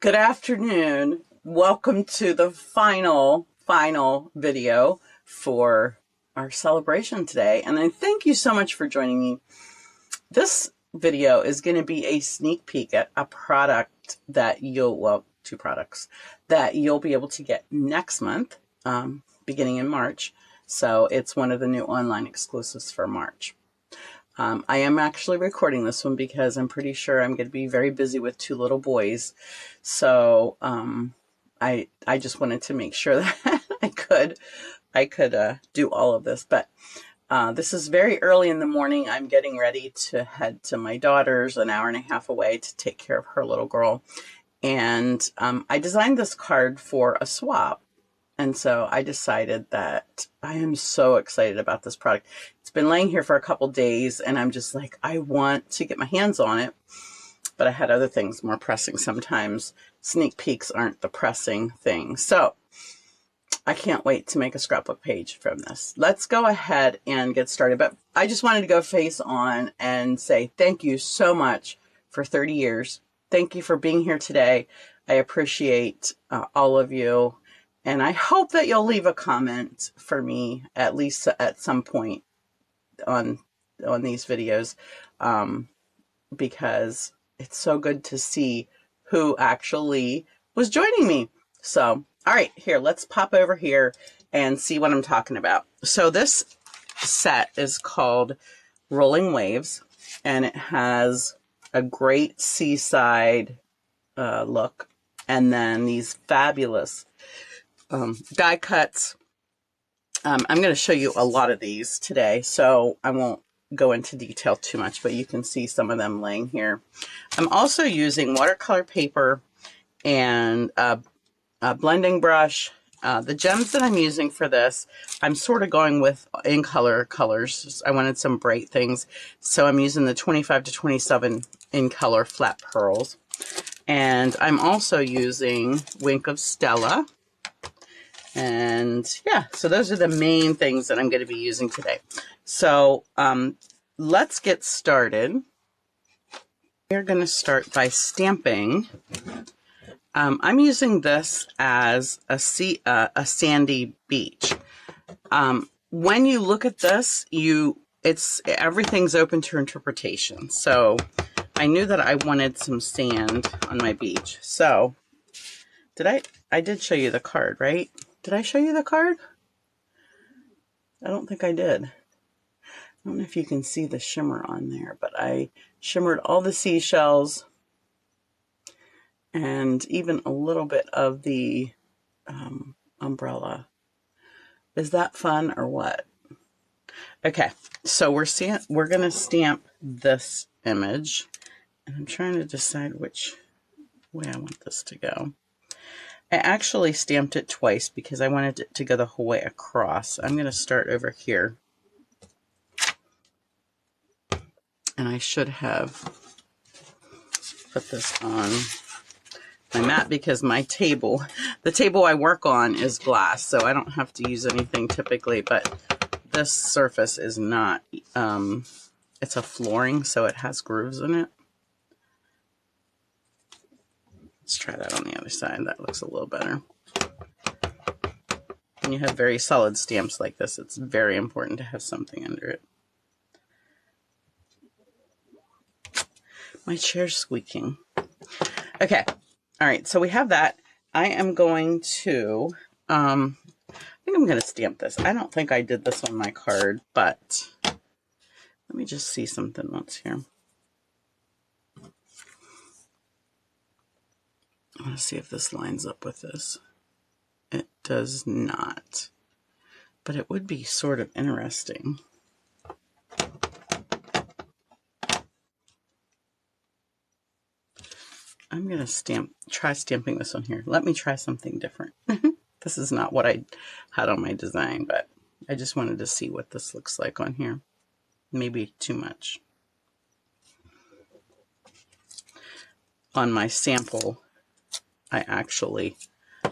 Good afternoon. Welcome to the final video for our celebration today. And I thank you so much for joining me. This video is going to be a sneak peek at a product that two products that you'll be able to get next month, beginning in March. So it's one of the new online exclusives for March. I am actually recording this one because I'm pretty sure I'm going to be very busy with two little boys. So I just wanted to make sure that I could do all of this. But this is very early in the morning. I'm getting ready to head to my daughter's, an hour and a half away, to take care of her little girl. And I designed this card for a swap. And so I decided that I am so excited about this product. It's been laying here for a couple days, and I'm just like, I want to get my hands on it. But I had other things more pressing. Sometimes sneak peeks aren't the pressing thing. So I can't wait to make a scrapbook page from this. Let's go ahead and get started. But I just wanted to go face on and say thank you so much for 30 years. Thank you for being here today. I appreciate all of you. And I hope that you'll leave a comment for me, at least at some point on these videos, because it's so good to see who actually was joining me. So, all right, here, let's pop over here and see what I'm talking about. So this set is called Rolling Waves, and it has a great seaside look, and then these fabulous die cuts. I'm going to show you a lot of these today, so I won't go into detail too much, but you can see some of them laying here. I'm also using watercolor paper and a blending brush. The gems that I'm using for this, I'm sort of going with in color colors. I wanted some bright things, so I'm using the 25 to 27 in color flat pearls. And I'm also using Wink of Stella. And yeah, so those are the main things that I'm going to be using today. So let's get started. We're going to start by stamping. I'm using this as a sandy beach. When you look at this, everything's open to interpretation. So I knew that I wanted some sand on my beach. So I did show you the card, right? Did I show you the card? I don't think I did. I don't know if you can see the shimmer on there, but I shimmered all the seashells and even a little bit of the umbrella. Is that fun or what? Okay, so we're going to stamp this image, and I'm trying to decide which way I want this to go. I actually stamped it twice because I wanted it to go the whole way across. I'm going to start over here. And I should have put this on my mat because the table I work on is glass, so I don't have to use anything typically, but this surface is not, it's a flooring, so it has grooves in it. Let's try that on the other side. That looks a little better. When you have very solid stamps like this, it's very important to have something under it. My chair's squeaking. Okay. All right. So we have that. I am going to, I think I'm going to stamp this. I don't think I did this on my card, but let me just see something once here. I want to see if this lines up with this. It does not, but it would be sort of interesting. I'm going to try stamping this on here. Let me try something different. This is not what I had on my design, but I just wanted to see what this looks like on here. Maybe too much. On my sample, I actually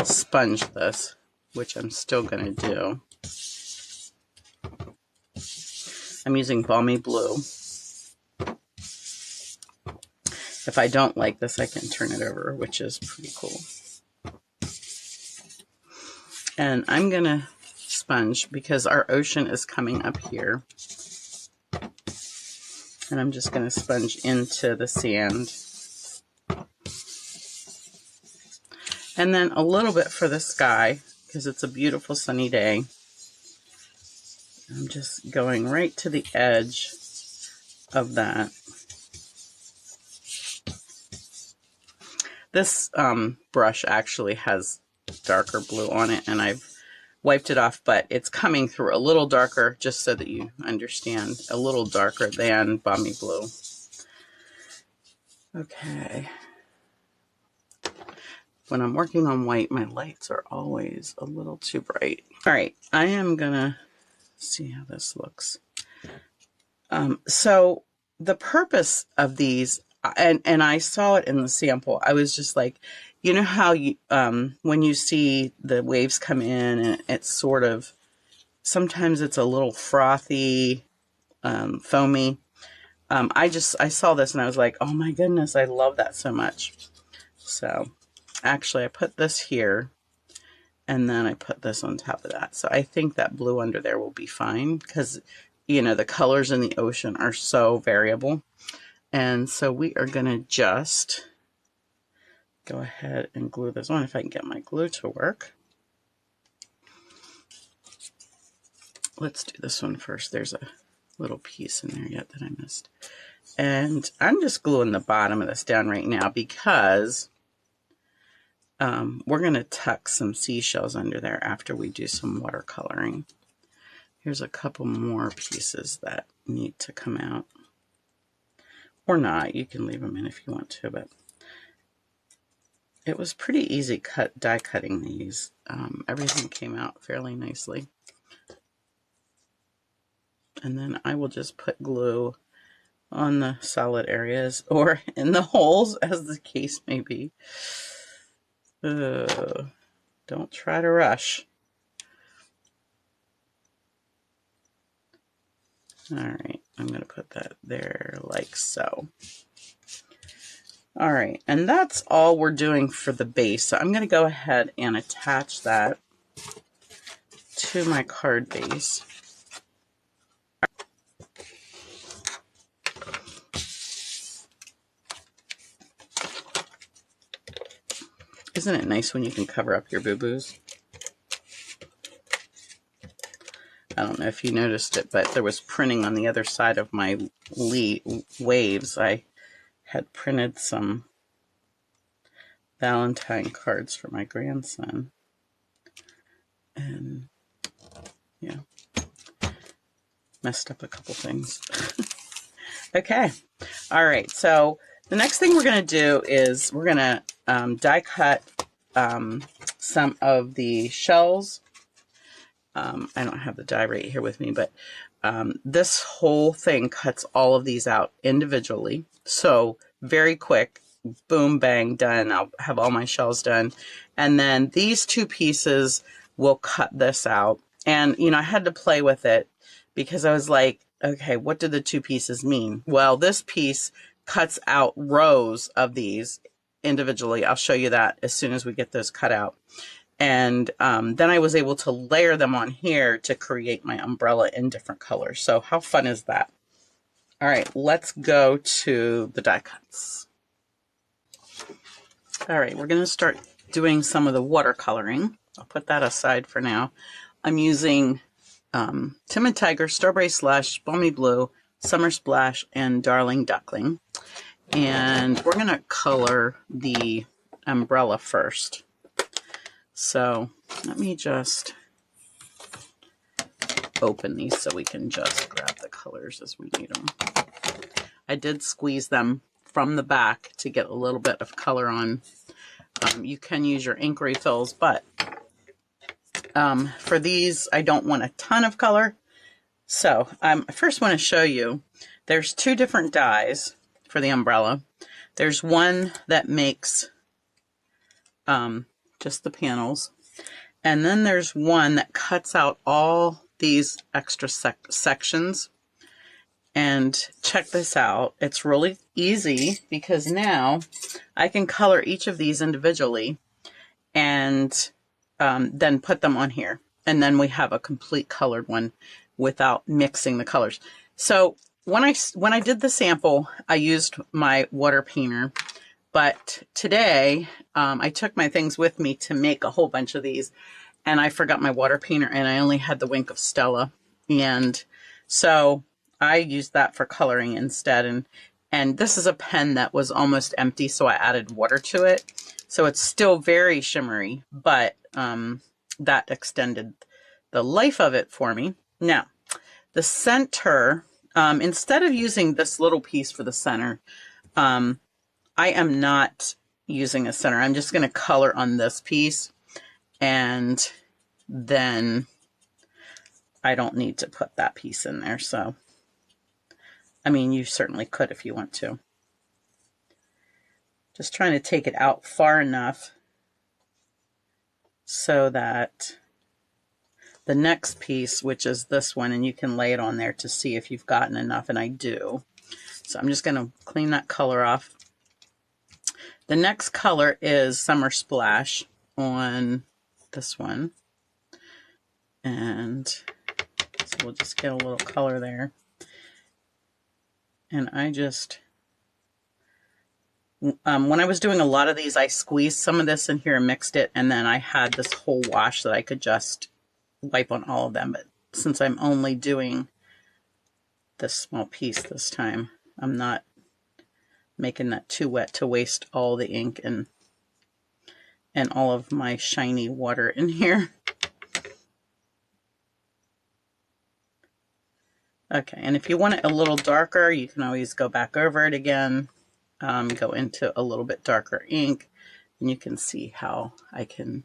sponged this, which I'm still going to do. I'm using Balmy Blue. If I don't like this, I can turn it over, which is pretty cool. And I'm going to sponge because our ocean is coming up here. And I'm just going to sponge into the sand. And then a little bit for the sky because it's a beautiful sunny day. I'm just going right to the edge of that. This brush actually has darker blue on it, and I've wiped it off, but it's coming through a little darker, just so that you understand, a little darker than Balmy Blue. Okay. When I'm working on white, my lights are always a little too bright. All right, I am gonna see how this looks. So the purpose of these, and I saw it in the sample, I was just like, you know how you when you see the waves come in and it's sort of, sometimes it's a little frothy, foamy. I saw this and I was like, oh my goodness, I love that so much. So actually I put this here and then I put this on top of that. So I think that blue under there will be fine because, you know, the colors in the ocean are so variable. And so we are going to just go ahead and glue this on if I can get my glue to work. Let's do this one first. There's a little piece in there yet that I missed. And I'm just gluing the bottom of this down right now because we're going to tuck some seashells under there after we do some watercoloring. Here's a couple more pieces that need to come out. Or not, you can leave them in if you want to, but it was pretty easy die cutting these. Everything came out fairly nicely. And then I will just put glue on the solid areas or in the holes, as the case may be. Don't try to rush. All right, I'm going to put that there like so. All right, and that's all we're doing for the base. So I'm going to go ahead and attach that to my card base. Isn't it nice when you can cover up your boo-boos? I don't know if you noticed it, but there was printing on the other side of my waves. I had printed some Valentine cards for my grandson. And, yeah, messed up a couple things. Okay. All right. So the next thing we're going to do is we're going to die cut some of the shells. I don't have the die right here with me, but this whole thing cuts all of these out individually. So very quick, boom, bang, done. I'll have all my shells done. And then these two pieces will cut this out. And, you know, I had to play with it because I was like, okay, what do the two pieces mean? Well, this piece cuts out rows of these individually. I'll show you that as soon as we get those cut out. And then I was able to layer them on here to create my umbrella in different colors. So how fun is that? All right, let's go to the die cuts. All right, we're going to start doing some of the watercoloring. I'll put that aside for now. I'm using Timid Tiger, Strawberry Slush, Balmy Blue, Summer Splash, and Darling Duckling. And we're going to color the umbrella first. So let me just open these so we can just grab the colors as we need them. I did squeeze them from the back to get a little bit of color on. You can use your ink refills, but for these, I don't want a ton of color. So I first want to show you, there's two different dies for the umbrella. There's one that makes just the panels. And then there's one that cuts out all these extra sections. And check this out. It's really easy because now I can color each of these individually and then put them on here. And then we have a complete colored one without mixing the colors. So when I did the sample, I used my water painter. But today, I took my things with me to make a whole bunch of these. And I forgot my water painter, and I only had the Wink of Stella. And so I used that for coloring instead. And this is a pen that was almost empty, so I added water to it. So it's still very shimmery, but that extended the life of it for me. Now, the center, instead of using this little piece for the center, I am not using a center. I'm just going to color on this piece, and then I don't need to put that piece in there. So, I mean, you certainly could if you want to. Just trying to take it out far enough so that the next piece, which is this one, and you can lay it on there to see if you've gotten enough, and I do. So I'm just going to clean that color off. The next color is Summer Splash on this one. And so we'll just get a little color there. And I just, when I was doing a lot of these, I squeezed some of this in here and mixed it. And then I had this whole wash that I could just wipe on all of them. But since I'm only doing this small piece this time, I'm not making that too wet to waste all the ink and all of my shiny water in here. Okay, and if you want it a little darker, you can always go back over it again, go into a little bit darker ink, and you can see how I can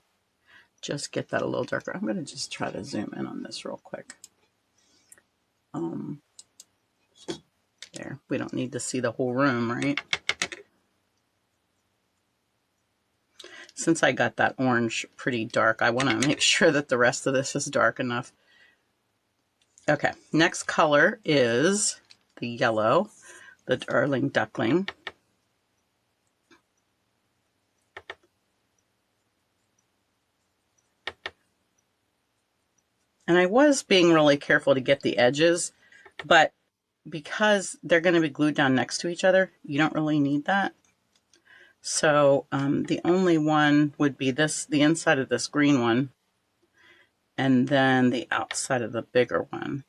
just get that a little darker. I'm going to just try to zoom in on this real quick. There, we don't need to see the whole room, right? Since I got that orange pretty dark, I want to make sure that the rest of this is dark enough. Okay, next color is the yellow, the Darling Duckling. And I was being really careful to get the edges, but because they're going to be glued down next to each other, you don't really need that. So the only one would be this, the inside of this green one, and then the outside of the bigger one.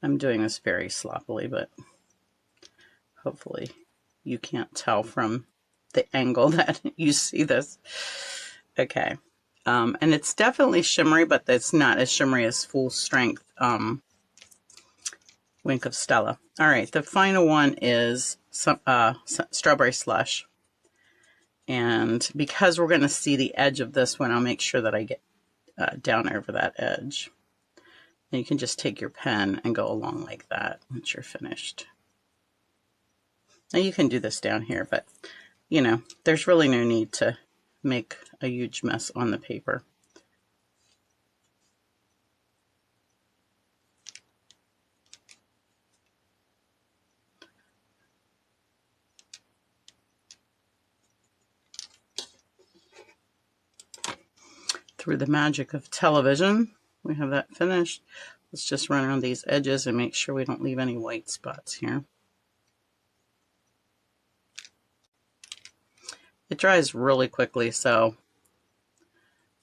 I'm doing this very sloppily, but hopefully you can't tell from the angle that you see this. Okay. And it's definitely shimmery, but it's not as shimmery as full strength Wink of Stella. All right, the final one is some Strawberry Slush. And because we're going to see the edge of this one, I'll make sure that I get down over that edge. And you can just take your pen and go along like that once you're finished. Now you can do this down here, but you know, there's really no need to make a huge mess on the paper. Through the magic of television, we have that finished. Let's just run around these edges and make sure we don't leave any white spots here. It dries really quickly, so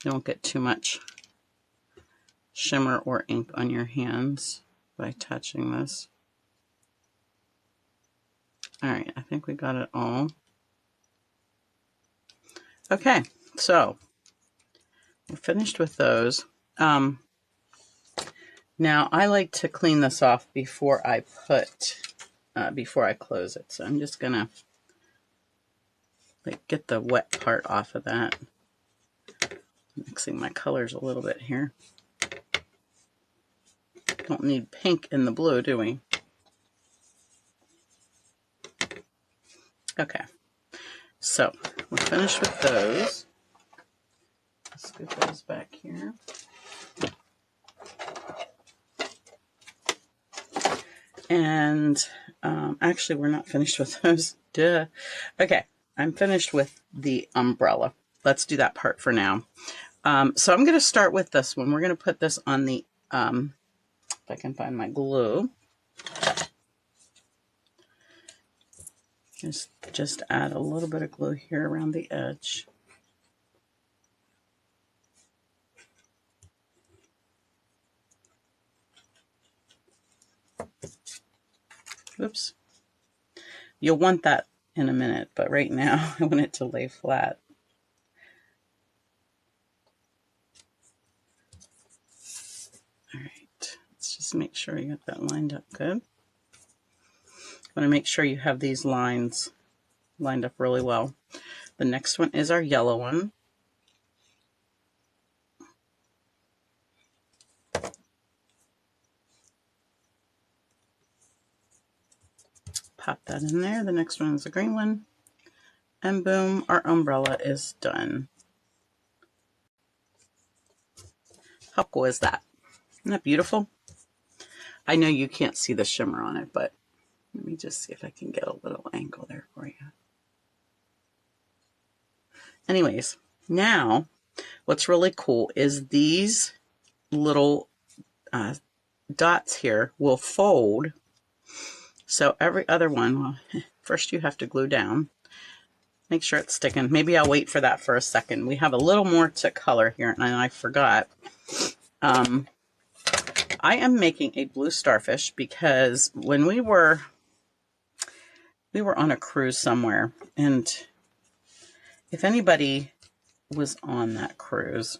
you don't get too much shimmer or ink on your hands by touching this. All right, I think we got it all. Okay, so we're finished with those. Now I like to clean this off before I close it. So I'm just gonna get the wet part off of that. Mixing my colors a little bit here. Don't need pink in the blue, do we? Okay, so we're finished with those. Scoop those back here. And actually, we're not finished with those. Duh. Okay, I'm finished with the umbrella. Let's do that part for now. So I'm going to start with this one. We're going to put this on the, if I can find my glue. Just add a little bit of glue here around the edge. Oops. You'll want that in a minute, but right now I want it to lay flat. All right, let's just make sure you got that lined up good. Want to make sure you have these lines lined up really well. The next one is our yellow one. Pop that in there. The next one is the green one. And boom, our umbrella is done. How cool is that? Isn't that beautiful? I know you can't see the shimmer on it, but let me just see if I can get a little angle there for you. Anyways, now what's really cool is these little dots here will fold. So every other one, well, first you have to glue down. Make sure it's sticking. Maybe I'll wait for that for a second. We have a little more to color here, and I forgot. I am making a blue starfish because when we were on a cruise somewhere, and if anybody was on that cruise,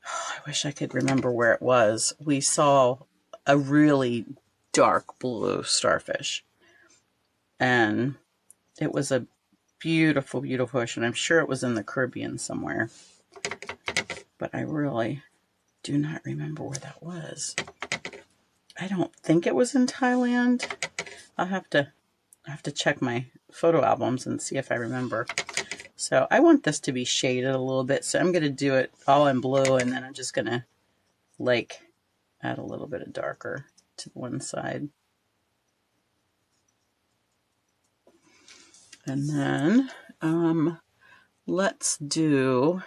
I wish I could remember where it was. We saw a really dark blue starfish, and it was a beautiful, beautiful ocean. I'm sure it was in the Caribbean somewhere, but I really do not remember where that was. I don't think it was in Thailand. I'll have to check my photo albums and see if I remember. So I want this to be shaded a little bit, so I'm going to do it all in blue, and then I'm just going to like add a little bit of darker to one side. And then let's do,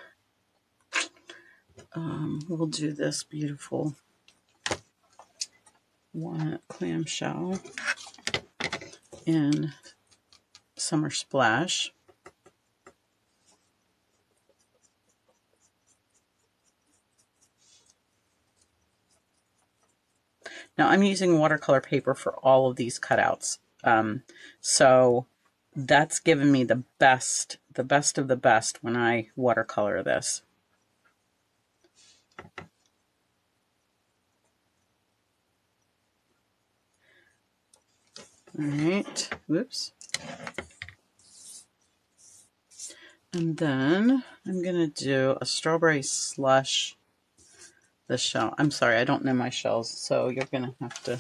we'll do this beautiful walnut clamshell in Summer Splash. Now I'm using watercolor paper for all of these cutouts. So that's given me the best of the best when I watercolor this. All right, whoops. And then I'm gonna do a strawberry slush, the shell. I'm sorry, I don't know my shells, so you're gonna have to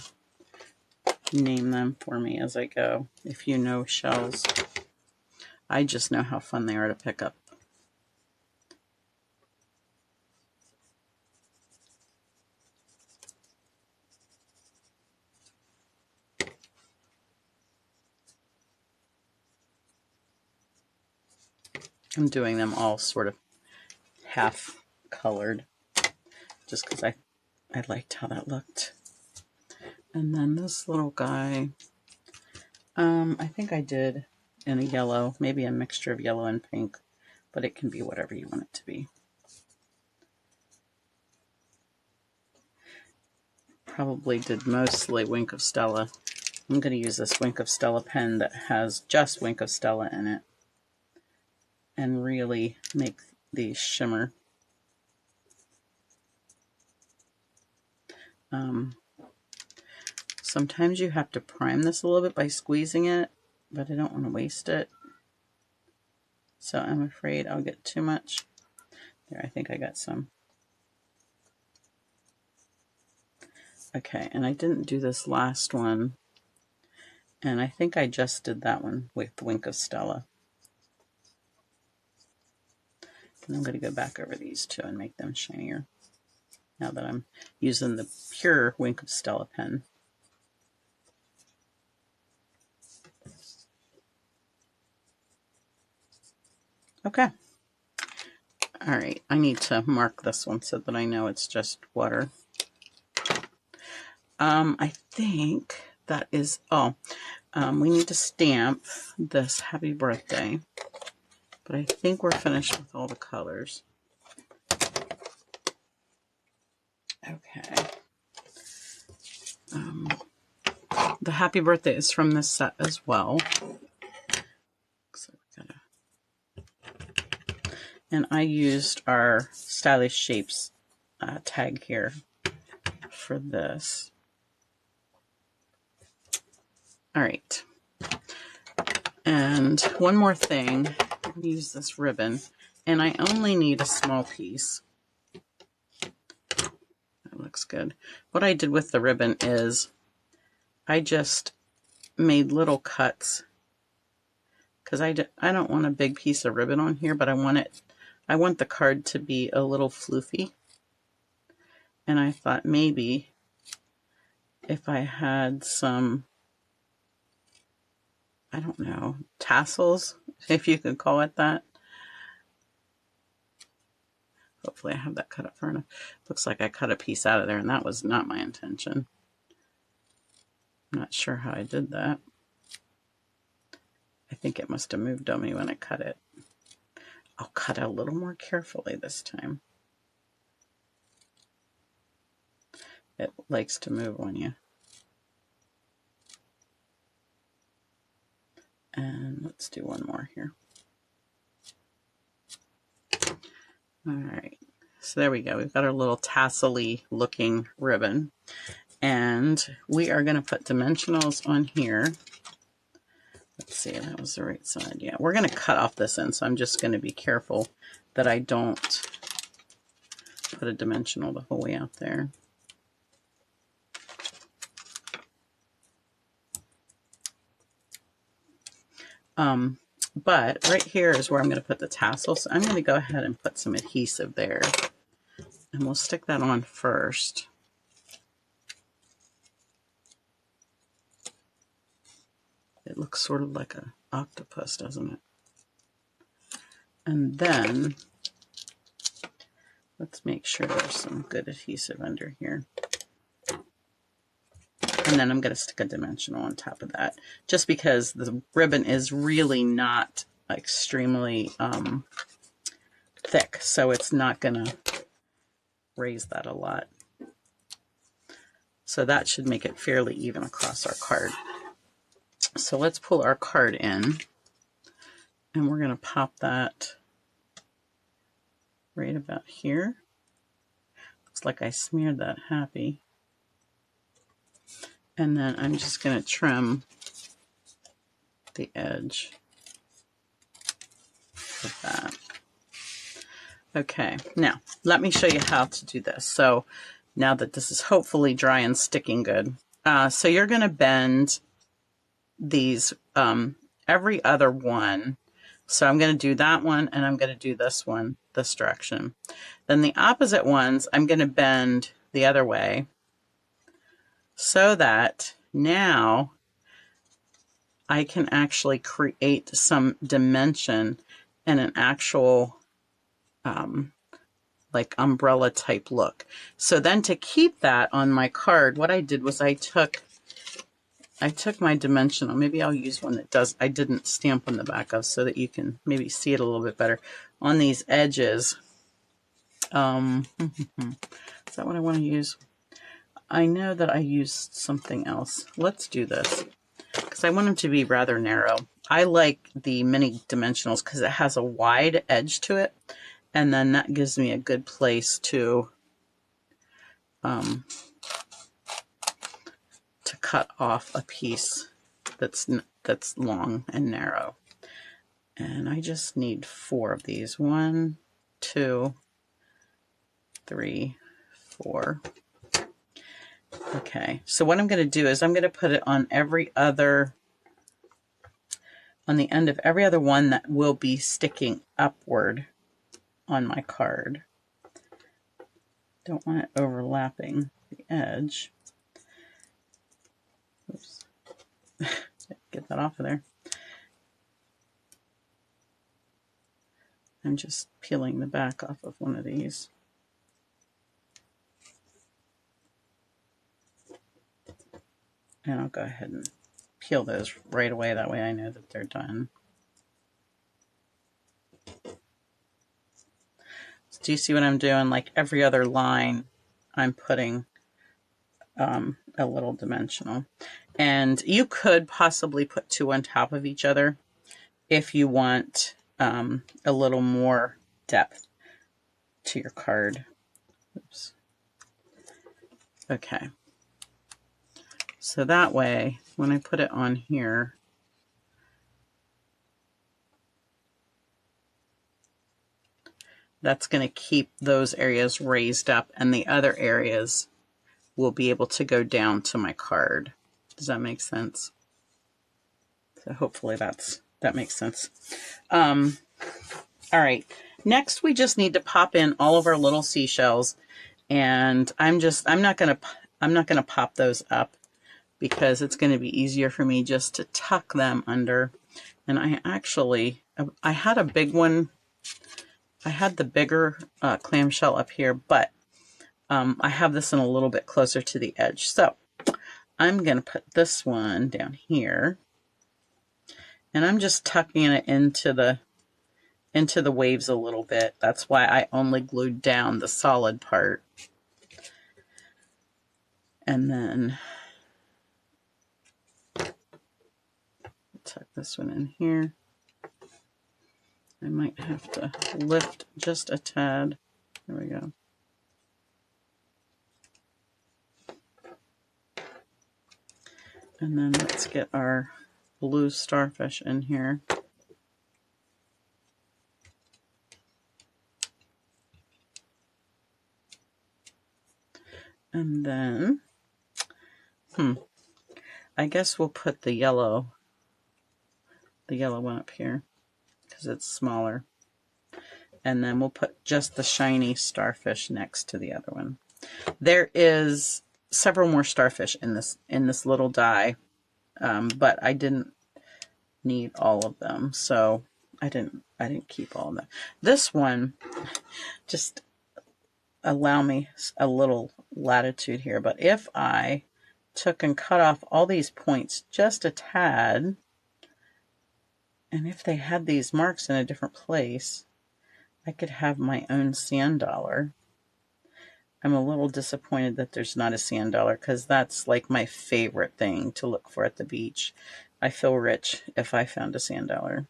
name them for me as I go. If you know shells, I just know how fun they are to pick up. I'm doing them all sort of half colored just because I liked how that looked. And then this little guy, I think I did in a yellow, maybe a mixture of yellow and pink, but it can be whatever you want it to be. Probably did mostly Wink of Stella. I'm going to use this Wink of Stella pen that has just Wink of Stella in it and really make these shimmer. Sometimes you have to prime this a little bit by squeezing it, but I don't want to waste it. So I'm afraid I'll get too much. There, I think I got some. Okay, and I didn't do this last one. And I think I just did that one with Wink of Stella. And I'm going to go back over these two and make them shinier now that I'm using the pure Wink of Stella pen. Okay. All right, I need to mark this one so that I know it's just water. I think that is, we need to stamp this happy birthday, but I think we're finished with all the colors. Okay. The happy birthday is from this set as well. So and I used our Stylish Shapes tag here for this. All right. And one more thing, I'm going to use this ribbon, and I only need a small piece. That looks good. What I did with the ribbon is I just made little cuts because I don't want a big piece of ribbon on here, but I want the card to be a little floofy. And I thought maybe if I had some, I don't know, tassels, if you could call it that. Hopefully I have that cut up far enough. Looks like I cut a piece out of there, and that was not my intention. I'm not sure how I did that. I think it must have moved on me when I cut it. I'll cut a little more carefully this time. It likes to move on you. And let's do one more here. All right, so there we go. We've got our little tassel-y looking ribbon. And we are going to put dimensionals on here. Let's see, that was the right side. Yeah, we're going to cut off this end, so I'm just going to be careful that I don't put a dimensional the whole way out there. But right here is where I'm going to put the tassel. So I'm going to go ahead and put some adhesive there. And we'll stick that on first. It looks sort of like an octopus, doesn't it? And then let's make sure there's some good adhesive under here. And then I'm going to stick a dimensional on top of that, just because the ribbon is really not extremely thick, so it's not going to raise that a lot. So that should make it fairly even across our card. So let's pull our card in, and we're going to pop that right about here. Looks like I smeared that happy. And then I'm just going to trim the edge of that. Okay, now let me show you how to do this. So now that this is hopefully dry and sticking good, so you're going to bend these every other one. So I'm going to do that one, and I'm going to do this one this direction. Then the opposite ones I'm going to bend the other way, so that now I can actually create some dimension and an actual like umbrella type look. So then to keep that on my card, what I did was I took my dimensional. Maybe I'll use one that does, I didn't stamp on the back of, so that you can maybe see it a little bit better on these edges. Is that what I want to use? I know that I used something else. Let's do this because I want them to be rather narrow. I like the mini dimensionals because it has a wide edge to it, and then that gives me a good place to cut off a piece that's long and narrow. And I just need 4 of these. 1, 2, 3, 4. Okay, so what I'm going to do is I'm going to put it on every other, on the end of every other one that will be sticking upward on my card. Don't want it overlapping the edge. Oops. Get that off of there. I'm just peeling the back off of one of these. And I'll go ahead and peel those right away. That way I know that they're done. So do you see what I'm doing? Like every other line, I'm putting a little dimensional. And you could possibly put two on top of each other if you want a little more depth to your card. Oops. Okay. So that way, when I put it on here, that's going to keep those areas raised up, and the other areas will be able to go down to my card. Does that make sense? So hopefully that makes sense. All right. Next, we just need to pop in all of our little seashells, and I'm not gonna pop those up because it's going to be easier for me just to tuck them under. And I had a big one. I had the bigger clamshell up here, but I have this one a little bit closer to the edge. So I'm going to put this one down here, and I'm just tucking it into the waves a little bit. That's why I only glued down the solid part. And then tuck this one in here. I might have to lift just a tad. There we go. And then let's get our blue starfish in here. And then, I guess we'll put the yellow one up here because it's smaller. And then we'll put just the shiny starfish next to the other one. There is several more starfish in this little die, but I didn't need all of them, so I didn't keep all of them. This one, just allow me a little latitude here, but if I took and cut off all these points just a tad, and if they had these marks in a different place, I could have my own sand dollar. I'm a little disappointed that there's not a sand dollar because that's like my favorite thing to look for at the beach. I feel rich if I found a sand dollar.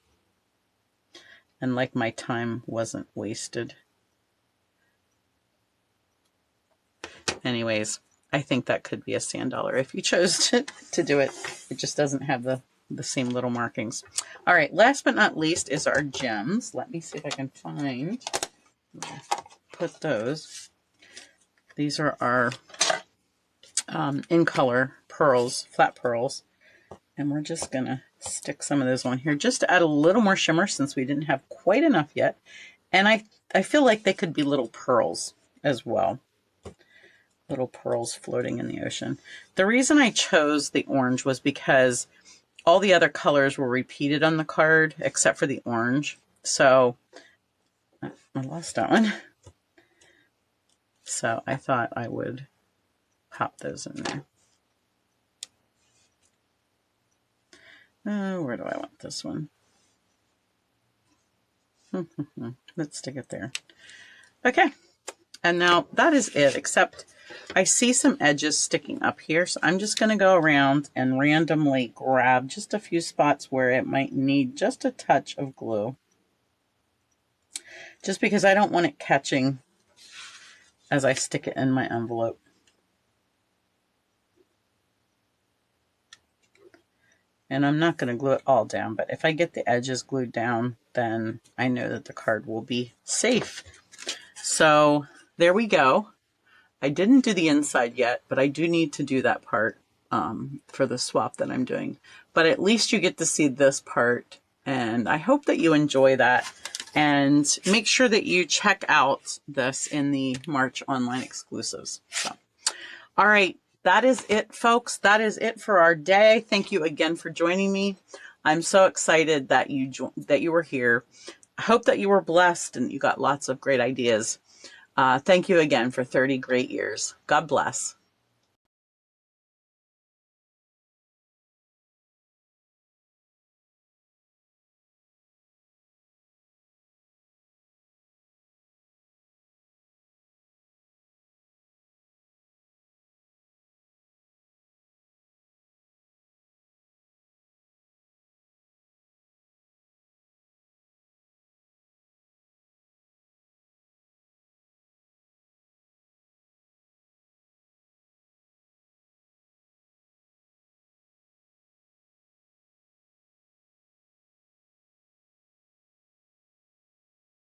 And like my time wasn't wasted. Anyways, I think that could be a sand dollar if you chose to do it. It just doesn't have the same little markings. All right, last but not least is our gems. Let me see if I can find, put those. These are our in color pearls, flat pearls. And we're just gonna stick some of those on here just to add a little more shimmer since we didn't have quite enough yet. And I feel like they could be little pearls as well. Little pearls floating in the ocean. The reason I chose the orange was because all the other colors were repeated on the card except for the orange. So I lost that one. So I thought I would pop those in there. Where do I want this one? Let's stick it there. Okay. And now that is it, except I see some edges sticking up here. So I'm just going to go around and randomly grab just a few spots where it might need just a touch of glue. Just because I don't want it catching as I stick it in my envelope. And I'm not going to glue it all down, but if I get the edges glued down, then I know that the card will be safe. So there we go. I didn't do the inside yet, but I do need to do that part for the swap that I'm doing. But at least you get to see this part, and I hope that you enjoy that. And make sure that you check out this in the March online exclusives. So, all right. That is it, folks. That is it for our day. Thank you again for joining me. I'm so excited that you were here. I hope that you were blessed and you got lots of great ideas. Thank you again for 30 great years. God bless.